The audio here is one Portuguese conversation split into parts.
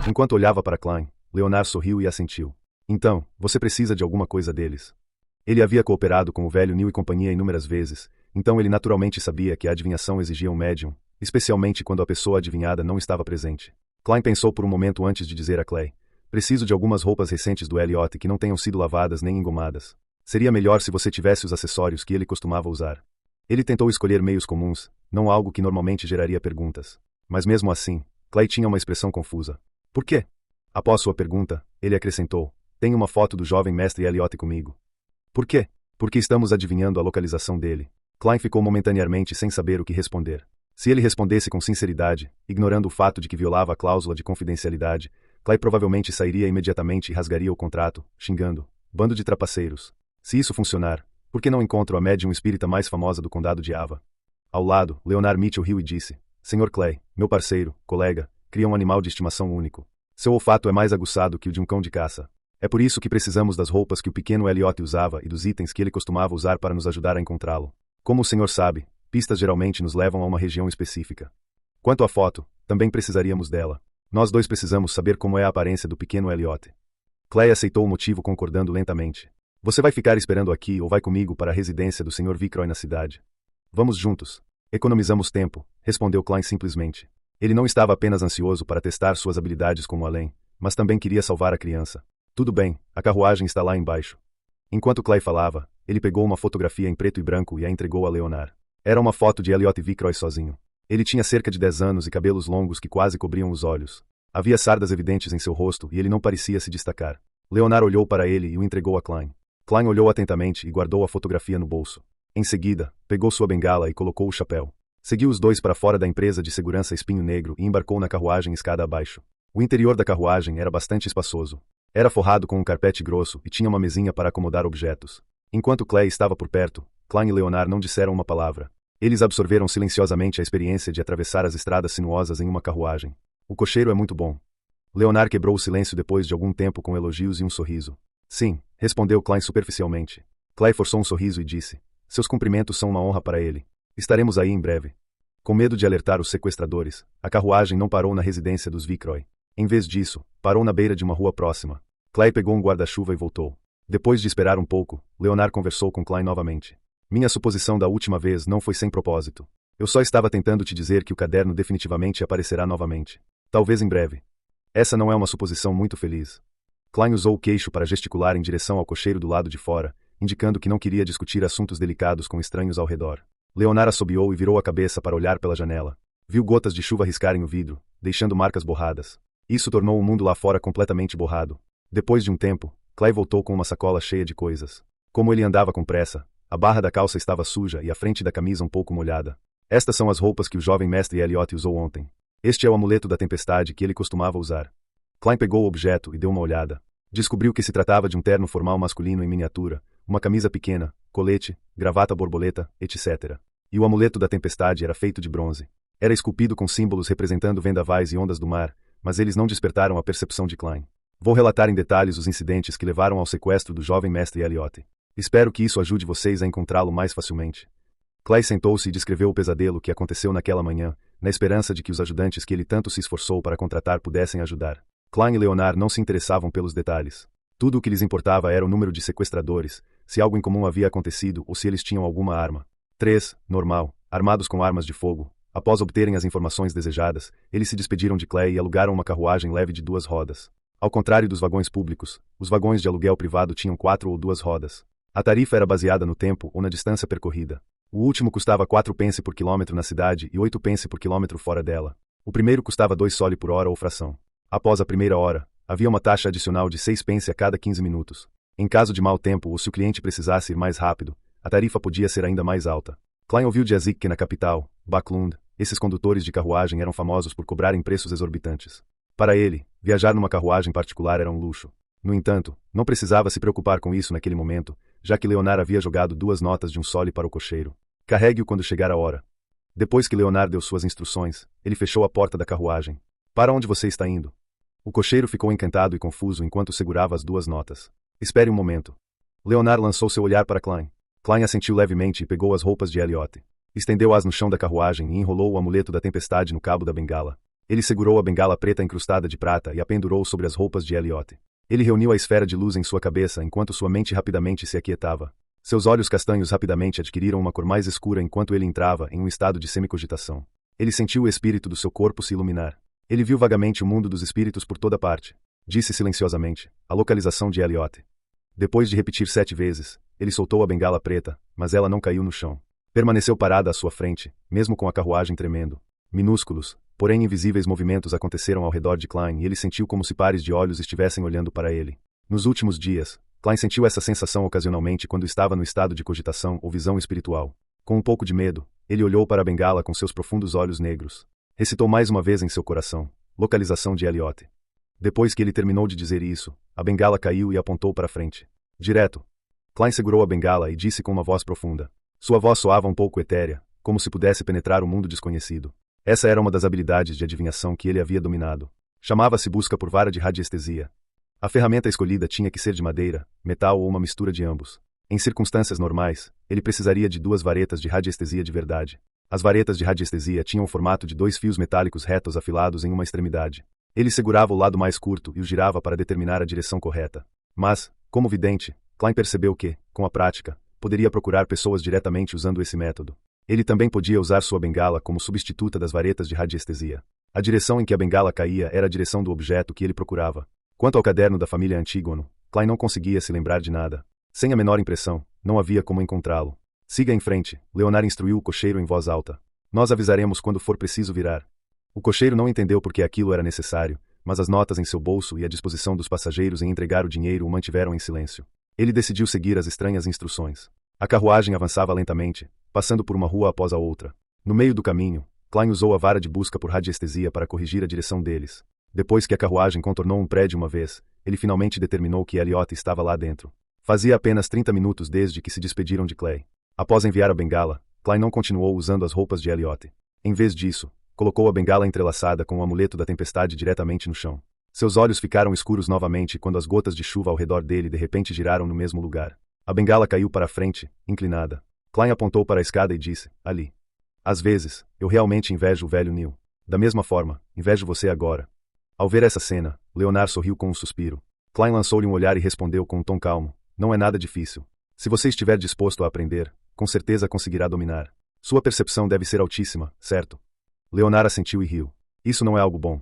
Enquanto olhava para Klein, Leonard sorriu e assentiu. Então, você precisa de alguma coisa deles. Ele havia cooperado com o velho Neil e companhia inúmeras vezes, então ele naturalmente sabia que a adivinhação exigia um médium, especialmente quando a pessoa adivinhada não estava presente. Klein pensou por um momento antes de dizer a Clay: preciso de algumas roupas recentes do Elliot que não tenham sido lavadas nem engomadas. Seria melhor se você tivesse os acessórios que ele costumava usar. Ele tentou escolher meios comuns, não algo que normalmente geraria perguntas. Mas mesmo assim, Clay tinha uma expressão confusa. Por quê? Após sua pergunta, ele acrescentou: tenho uma foto do jovem mestre Elliot comigo. Por quê? Porque estamos adivinhando a localização dele. Klein ficou momentaneamente sem saber o que responder. Se ele respondesse com sinceridade, ignorando o fato de que violava a cláusula de confidencialidade, Clay provavelmente sairia imediatamente e rasgaria o contrato, xingando: bando de trapaceiros. Se isso funcionar, por que não encontro a médium espírita mais famosa do condado de Ava? Ao lado, Leonard Mitchell riu e disse: Sr. Clay, meu parceiro, colega, cria um animal de estimação único. Seu olfato é mais aguçado que o de um cão de caça. É por isso que precisamos das roupas que o pequeno Elliot usava e dos itens que ele costumava usar para nos ajudar a encontrá-lo. Como o senhor sabe, pistas geralmente nos levam a uma região específica. Quanto à foto, também precisaríamos dela. Nós dois precisamos saber como é a aparência do pequeno Elliot. Clay aceitou o motivo concordando lentamente. Você vai ficar esperando aqui ou vai comigo para a residência do Sr. Vickroy na cidade? Vamos juntos. Economizamos tempo, respondeu Klein simplesmente. Ele não estava apenas ansioso para testar suas habilidades como além, mas também queria salvar a criança. Tudo bem, a carruagem está lá embaixo. Enquanto Clay falava, ele pegou uma fotografia em preto e branco e a entregou a Leonard. Era uma foto de Elliot Vickroy sozinho. Ele tinha cerca de 10 anos e cabelos longos que quase cobriam os olhos. Havia sardas evidentes em seu rosto e ele não parecia se destacar. Leonard olhou para ele e o entregou a Klein. Klein olhou atentamente e guardou a fotografia no bolso. Em seguida, pegou sua bengala e colocou o chapéu. Seguiu os dois para fora da empresa de segurança Espinho Negro e embarcou na carruagem escada abaixo. O interior da carruagem era bastante espaçoso. Era forrado com um carpete grosso e tinha uma mesinha para acomodar objetos. Enquanto Clay estava por perto, Klein e Leonard não disseram uma palavra. Eles absorveram silenciosamente a experiência de atravessar as estradas sinuosas em uma carruagem. O cocheiro é muito bom. Leonard quebrou o silêncio depois de algum tempo com elogios e um sorriso. Sim, respondeu Klein superficialmente. Clay forçou um sorriso e disse: seus cumprimentos são uma honra para ele. Estaremos aí em breve. Com medo de alertar os sequestradores, a carruagem não parou na residência dos Vickroy. Em vez disso, parou na beira de uma rua próxima. Clay pegou um guarda-chuva e voltou. Depois de esperar um pouco, Leonard conversou com Klein novamente. Minha suposição da última vez não foi sem propósito. Eu só estava tentando te dizer que o caderno definitivamente aparecerá novamente. Talvez em breve. Essa não é uma suposição muito feliz. Klein usou o queixo para gesticular em direção ao cocheiro do lado de fora, indicando que não queria discutir assuntos delicados com estranhos ao redor. Leonard assobiou e virou a cabeça para olhar pela janela. Viu gotas de chuva riscarem o vidro, deixando marcas borradas. Isso tornou o mundo lá fora completamente borrado. Depois de um tempo, Clay voltou com uma sacola cheia de coisas. Como ele andava com pressa, a barra da calça estava suja e a frente da camisa um pouco molhada. Estas são as roupas que o jovem mestre Elliot usou ontem. Este é o amuleto da tempestade que ele costumava usar. Klein pegou o objeto e deu uma olhada. Descobriu que se tratava de um terno formal masculino em miniatura, uma camisa pequena, colete, gravata borboleta, etc. E o amuleto da tempestade era feito de bronze. Era esculpido com símbolos representando vendavais e ondas do mar, mas eles não despertaram a percepção de Klein. Vou relatar em detalhes os incidentes que levaram ao sequestro do jovem mestre Elliot. Espero que isso ajude vocês a encontrá-lo mais facilmente. Clay sentou-se e descreveu o pesadelo que aconteceu naquela manhã, na esperança de que os ajudantes que ele tanto se esforçou para contratar pudessem ajudar. Klein e Leonard não se interessavam pelos detalhes. Tudo o que lhes importava era o número de sequestradores, se algo incomum havia acontecido ou se eles tinham alguma arma. 3. Normal, armados com armas de fogo. Após obterem as informações desejadas, eles se despediram de Clay e alugaram uma carruagem leve de 2 rodas. Ao contrário dos vagões públicos, os vagões de aluguel privado tinham 4 ou 2 rodas. A tarifa era baseada no tempo ou na distância percorrida. O último custava 4 pence por quilômetro na cidade e 8 pence por quilômetro fora dela. O primeiro custava 2 soli por hora ou fração. Após a primeira hora, havia uma taxa adicional de 6 pence a cada 15 minutos. Em caso de mau tempo ou se o cliente precisasse ir mais rápido, a tarifa podia ser ainda mais alta. Klein ouviu dizer que na capital, Backlund, esses condutores de carruagem eram famosos por cobrarem preços exorbitantes. Para ele, viajar numa carruagem particular era um luxo. No entanto, não precisava se preocupar com isso naquele momento, já que Leonard havia jogado 2 notas de 1 soli para o cocheiro. Carregue-o quando chegar a hora. Depois que Leonard deu suas instruções, ele fechou a porta da carruagem. Para onde você está indo? O cocheiro ficou encantado e confuso enquanto segurava as 2 notas. Espere um momento. Leonard lançou seu olhar para Klein. Klein assentiu levemente e pegou as roupas de Elliot. Estendeu-as no chão da carruagem e enrolou o amuleto da tempestade no cabo da bengala. Ele segurou a bengala preta incrustada de prata e a pendurou sobre as roupas de Elliot. Ele reuniu a esfera de luz em sua cabeça enquanto sua mente rapidamente se aquietava. Seus olhos castanhos rapidamente adquiriram uma cor mais escura enquanto ele entrava em um estado de semicogitação. Ele sentiu o espírito do seu corpo se iluminar. Ele viu vagamente o mundo dos espíritos por toda parte. Disse silenciosamente, a localização de Elliot. Depois de repetir 7 vezes, ele soltou a bengala preta, mas ela não caiu no chão. Permaneceu parada à sua frente, mesmo com a carruagem tremendo. Minúsculos, porém invisíveis movimentos aconteceram ao redor de Klein e ele sentiu como se pares de olhos estivessem olhando para ele. Nos últimos dias, Klein sentiu essa sensação ocasionalmente quando estava no estado de cogitação ou visão espiritual. Com um pouco de medo, ele olhou para a bengala com seus profundos olhos negros. Recitou mais uma vez em seu coração, localização de Elliot. Depois que ele terminou de dizer isso, a bengala caiu e apontou para frente. Direto. Klein segurou a bengala e disse com uma voz profunda. Sua voz soava um pouco etérea, como se pudesse penetrar o mundo desconhecido. Essa era uma das habilidades de adivinhação que ele havia dominado. Chamava-se busca por vara de radiestesia. A ferramenta escolhida tinha que ser de madeira, metal ou uma mistura de ambos. Em circunstâncias normais, ele precisaria de 2 varetas de radiestesia de verdade. As varetas de radiestesia tinham o formato de 2 fios metálicos retos afilados em uma extremidade. Ele segurava o lado mais curto e o girava para determinar a direção correta. Mas, como vidente, Klein percebeu que, com a prática, poderia procurar pessoas diretamente usando esse método. Ele também podia usar sua bengala como substituta das varetas de radiestesia. A direção em que a bengala caía era a direção do objeto que ele procurava. Quanto ao caderno da família Antígono, Klein não conseguia se lembrar de nada. Sem a menor impressão, não havia como encontrá-lo. Siga em frente, Leonard instruiu o cocheiro em voz alta. Nós avisaremos quando for preciso virar. O cocheiro não entendeu por que aquilo era necessário, mas as notas em seu bolso e a disposição dos passageiros em entregar o dinheiro o mantiveram em silêncio. Ele decidiu seguir as estranhas instruções. A carruagem avançava lentamente, passando por uma rua após a outra. No meio do caminho, Klein usou a vara de busca por radiestesia para corrigir a direção deles. Depois que a carruagem contornou um prédio uma vez, ele finalmente determinou que Elliot estava lá dentro. Fazia apenas 30 minutos desde que se despediram de Clay. Após enviar a bengala, Klein não continuou usando as roupas de Elliot. Em vez disso, colocou a bengala entrelaçada com o amuleto da tempestade diretamente no chão. Seus olhos ficaram escuros novamente quando as gotas de chuva ao redor dele de repente giraram no mesmo lugar. A bengala caiu para a frente, inclinada. Klein apontou para a escada e disse, ali. Às vezes, eu realmente invejo o velho Neil. Da mesma forma, invejo você agora. Ao ver essa cena, Leonard sorriu com um suspiro. Klein lançou-lhe um olhar e respondeu com um tom calmo, não é nada difícil. Se você estiver disposto a aprender, com certeza conseguirá dominar. Sua percepção deve ser altíssima, certo? Leonard assentiu e riu. Isso não é algo bom.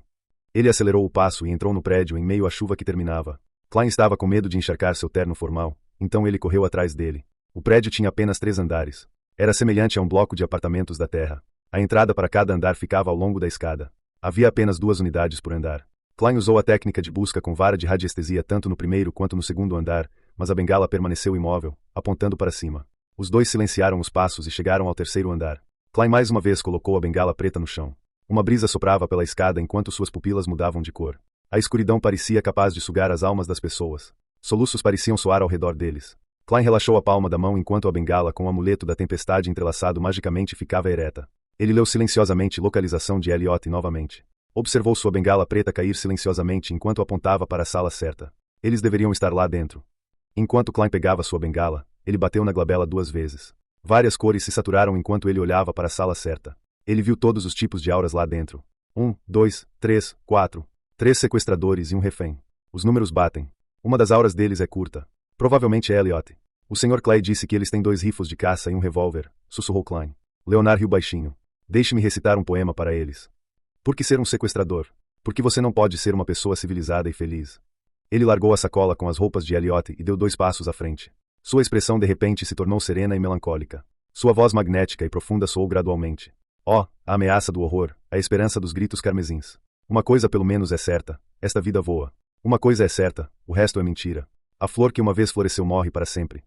Ele acelerou o passo e entrou no prédio em meio à chuva que terminava. Klein estava com medo de encharcar seu terno formal, então ele correu atrás dele. O prédio tinha apenas 3 andares. Era semelhante a um bloco de apartamentos da terra. A entrada para cada andar ficava ao longo da escada. Havia apenas 2 unidades por andar. Klein usou a técnica de busca com vara de radiestesia tanto no primeiro quanto no segundo andar, mas a bengala permaneceu imóvel, apontando para cima. Os dois silenciaram os passos e chegaram ao 3º andar. Klein mais uma vez colocou a bengala preta no chão. Uma brisa soprava pela escada enquanto suas pupilas mudavam de cor. A escuridão parecia capaz de sugar as almas das pessoas. Soluços pareciam soar ao redor deles. Klein relaxou a palma da mão enquanto a bengala com o amuleto da tempestade entrelaçado magicamente ficava ereta. Ele leu silenciosamente localização de Elliot novamente. Observou sua bengala preta cair silenciosamente enquanto apontava para a sala certa. Eles deveriam estar lá dentro. Enquanto Klein pegava sua bengala, ele bateu na glabela 2 vezes. Várias cores se saturaram enquanto ele olhava para a sala certa. Ele viu todos os tipos de auras lá dentro. 1, 2, 3, 4. 3 sequestradores e um refém. Os números batem. Uma das auras deles é curta. Provavelmente é Elliot. O Sr. Clay disse que eles têm 2 rifles de caça e um revólver, sussurrou Klein. Leonard riu baixinho. Deixe-me recitar um poema para eles. Por que ser um sequestrador? Porque você não pode ser uma pessoa civilizada e feliz. Ele largou a sacola com as roupas de Elliot e deu 2 passos à frente. Sua expressão de repente se tornou serena e melancólica. Sua voz magnética e profunda soou gradualmente. Oh, a ameaça do horror, a esperança dos gritos carmesins. Uma coisa pelo menos é certa, esta vida voa. Uma coisa é certa, o resto é mentira. A flor que uma vez floresceu morre para sempre.